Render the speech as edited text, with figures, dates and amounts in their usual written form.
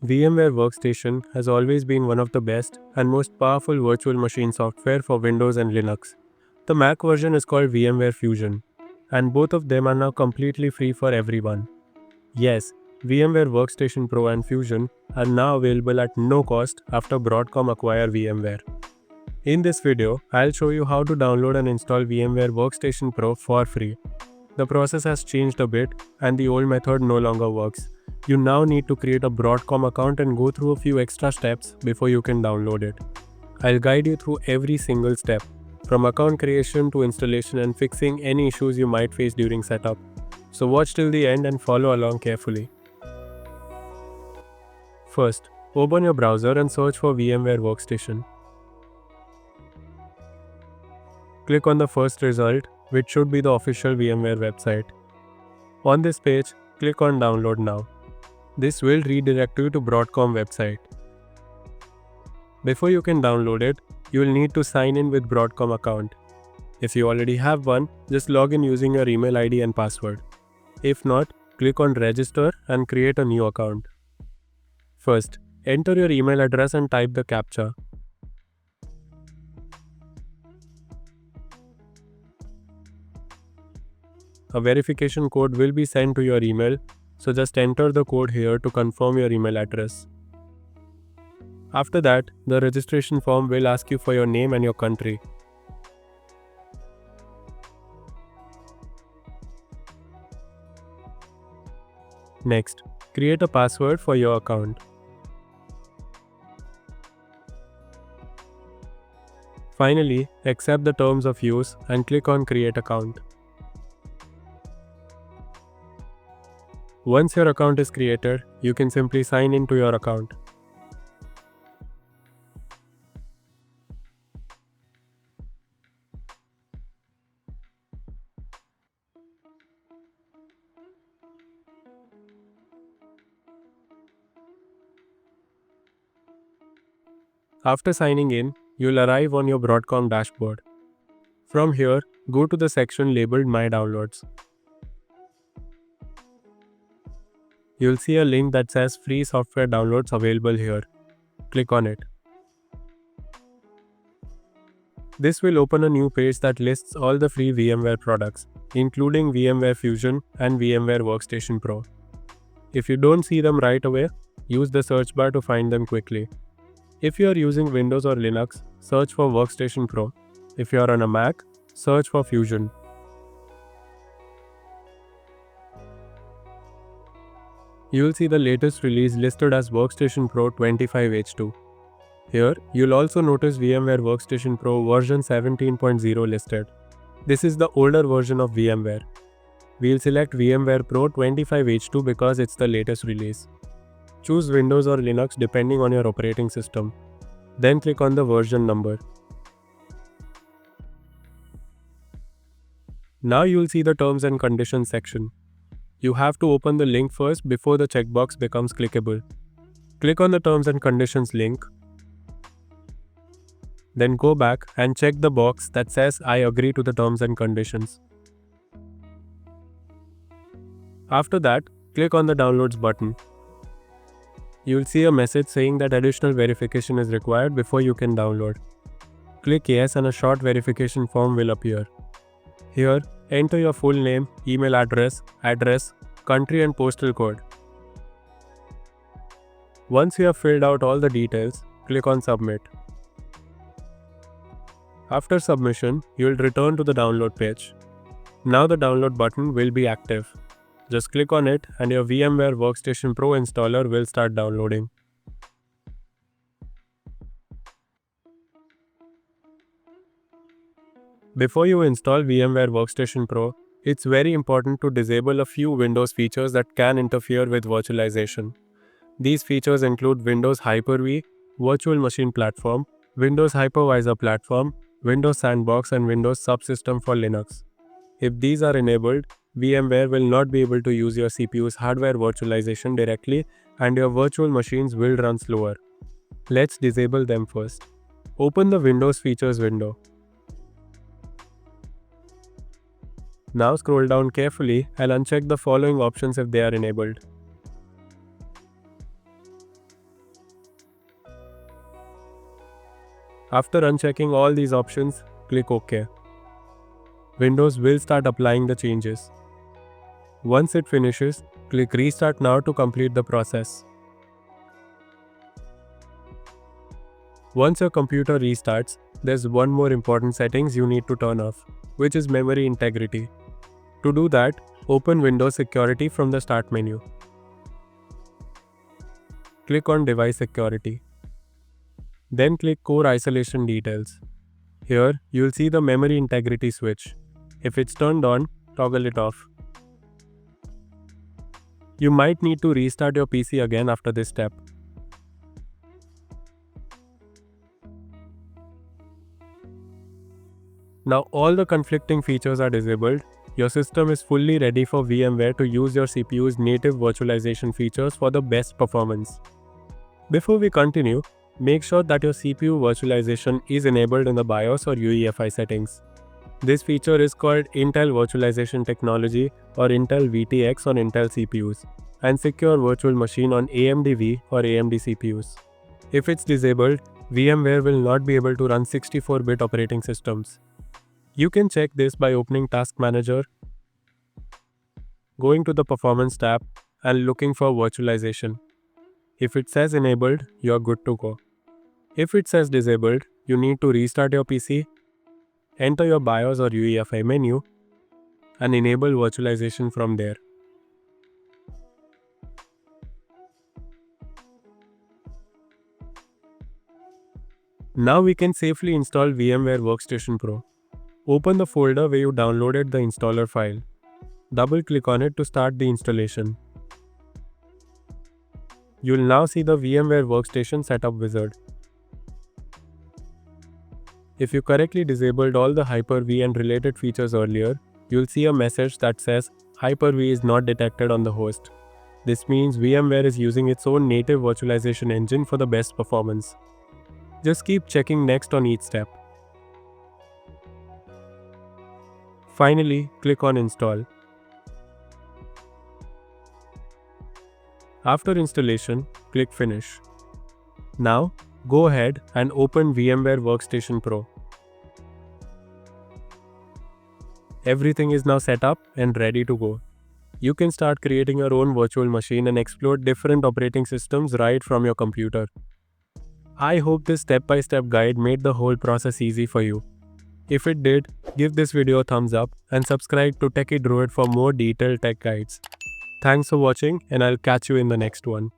VMware Workstation has always been one of the best and most powerful virtual machine software for Windows and Linux. The Mac version is called VMware Fusion, and both of them are now completely free for everyone. Yes, VMware Workstation Pro and Fusion are now available at no cost after Broadcom acquired VMware. In this video, I'll show you how to download and install VMware Workstation Pro for free. The process has changed a bit, and the old method no longer works. You now need to create a Broadcom account and go through a few extra steps before you can download it. I'll guide you through every single step, from account creation to installation and fixing any issues you might face during setup. So watch till the end and follow along carefully. First, open your browser and search for VMware Workstation. Click on the first result, which should be the official VMware website. On this page, click on Download Now. This will redirect you to Broadcom website. Before you can download it, you will need to sign in with Broadcom account. If you already have one, just log in using your email ID and password. If not, click on Register and create a new account. First, enter your email address and type the CAPTCHA. A verification code will be sent to your email, so just enter the code here to confirm your email address. After that, the registration form will ask you for your name and your country. Next, create a password for your account. Finally, accept the terms of use and click on Create Account. Once your account is created, you can simply sign in to your account. After signing in, you'll arrive on your Broadcom dashboard. From here, go to the section labeled My Downloads. You'll see a link that says Free Software Downloads available here. Click on it. This will open a new page that lists all the free VMware products, including VMware Fusion and VMware Workstation Pro. If you don't see them right away, use the search bar to find them quickly. If you are using Windows or Linux, search for Workstation Pro. If you are on a Mac, search for Fusion. You will see the latest release listed as Workstation Pro 25H2. Here, you'll also notice VMware Workstation Pro version 17.0 listed. This is the older version of VMware. We'll select VMware Pro 25H2 because it's the latest release. Choose Windows or Linux depending on your operating system. Then click on the version number. Now you'll see the Terms and Conditions section. You have to open the link first before the checkbox becomes clickable. Click on the Terms and Conditions link. Then go back and check the box that says I agree to the terms and conditions. After that, click on the Downloads button. You'll see a message saying that additional verification is required before you can download. Click Yes and a short verification form will appear. Here, enter your full name, email address, country and postal code. Once you have filled out all the details, click on Submit. After submission, you will return to the download page. Now the download button will be active. Just click on it and your VMware Workstation Pro installer will start downloading. Before you install VMware Workstation Pro, it's very important to disable a few Windows features that can interfere with virtualization. These features include Windows Hyper-V, Virtual Machine Platform, Windows Hypervisor Platform, Windows Sandbox and Windows Subsystem for Linux. If these are enabled, VMware will not be able to use your CPU's hardware virtualization directly and your virtual machines will run slower. Let's disable them first. Open the Windows Features window. Now scroll down carefully and uncheck the following options if they are enabled. After unchecking all these options, click OK. Windows will start applying the changes. Once it finishes, click Restart Now to complete the process. Once your computer restarts, there's one more important settings you need to turn off, which is memory integrity. To do that, open Windows Security from the Start menu. Click on Device Security. Then click Core Isolation Details. Here, you'll see the memory integrity switch. If it's turned on, toggle it off. You might need to restart your PC again after this step. Now all the conflicting features are disabled. Your system is fully ready for VMware to use your CPU's native virtualization features for the best performance. Before we continue, make sure that your CPU virtualization is enabled in the BIOS or UEFI settings. This feature is called Intel Virtualization Technology or Intel VTX on Intel CPUs and Secure Virtual Machine on AMD V or AMD CPUs. If it's disabled, VMware will not be able to run 64-bit operating systems. You can check this by opening Task Manager, going to the Performance tab, and looking for Virtualization. If it says enabled, you are good to go. If it says disabled, you need to restart your PC, enter your BIOS or UEFI menu, and enable virtualization from there. Now we can safely install VMware Workstation Pro. Open the folder where you downloaded the installer file. Double-click on it to start the installation. You'll now see the VMware Workstation Setup wizard. If you correctly disabled all the Hyper-V and related features earlier, you'll see a message that says Hyper-V is not detected on the host. This means VMware is using its own native virtualization engine for the best performance. Just keep checking next on each step. Finally, click on Install. After installation, click Finish. Now, go ahead and open VMware Workstation Pro. Everything is now set up and ready to go. You can start creating your own virtual machine and explore different operating systems right from your computer. I hope this step-by-step guide made the whole process easy for you. If it did, give this video a thumbs up and subscribe to Techie Druid for more detailed tech guides. Thanks for watching, and I'll catch you in the next one.